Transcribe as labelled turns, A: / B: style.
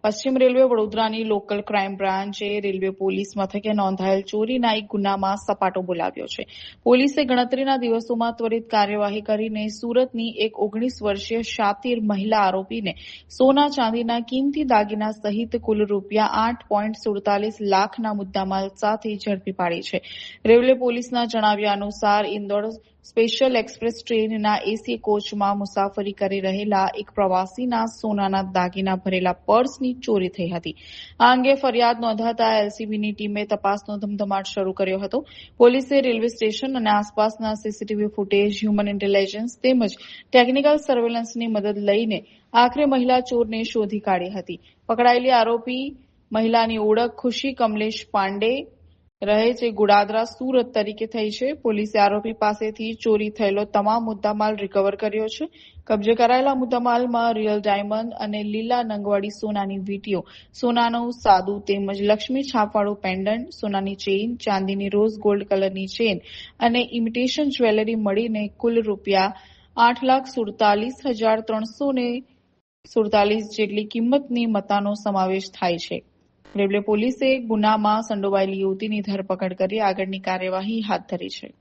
A: પશ્ચિમ રેલવે વડોદરાની local crime બ્રાન્ચે railway police મથકે નોંધાયેલ ચોરીના એક ગુનામાં સપાટો બોલાવ્યો છે. પોલીસે ગણતરીના દિવસોમાં ત્વરિત કાર્યવાહી કરીને સુરતની એક 19 વર્ષીય શાતીર મહિલા આરોપીને સોના ચાંદીના કિંમતી દાગીના સહિત કુલ રૂપિયા 8.47 લાખના મુદ્દામાલ સાથે ઝડપી પાડી છે. રેલવે પોલીસના જણાવ્યા અનુસાર ઇન્દોર સ્પેશિયલ એક્સપ્રેસ ટ્રેનના એસી કોચમાં મુસાફરી કરી રહેલા એક પ્રવાસીના સોનાના દાગીના ભરેલા પર્સની ચોરી થઈ હતી. આ અંગે ફરિયાદ નોંધાતા એલસીબીની ટીમે તપાસનો ધમધમાટ શરૂ કર્યો હતો. પોલીસે રેલવે સ્ટેશન અને આસપાસના સીસીટીવી ફૂટેજ, હ્યુમન ઇન્ટેલિજન્સ તેમજ ટેકનિકલ સર્વેલન્સની મદદ લઈને આખરે મહિલા ચોરને શોધી કાઢી હતી. પકડાયેલી આરોપી મહિલાની ઓળખ ખુશી કમલેશ પાંડે રહે છે ગુડાદરા, સુરત તરીકે થઈ છે. પોલીસે આરોપી પાસેથી ચોરી થયેલો તમામ મુદ્દામાલ રિકવર કર્યો છે. કબજે કરાયેલા મુદ્દામાલમાં રિયલ ડાયમંડ અને લીલા નંગવાડી સોનાની વીંટીઓ, સોનાનું સાદું તેમજ લક્ષ્મી છાપવાળું પેન્ડન્ટ, સોનાની ચેઇન, ચાંદીની રોઝ ગોલ્ડ કલરની ચેઇન અને ઇમિટેશન જ્વેલરી મળીને કુલ રૂપિયા 8,47,347 જેટલી કિંમતની મત્તાનો સમાવેશ થાય છે. રેલવે પોલીસે ગુનામાં સંડોવાયેલી યુવતીની ધરપકડ કરી આગળની કાર્યવાહી હાથ ધરી છે.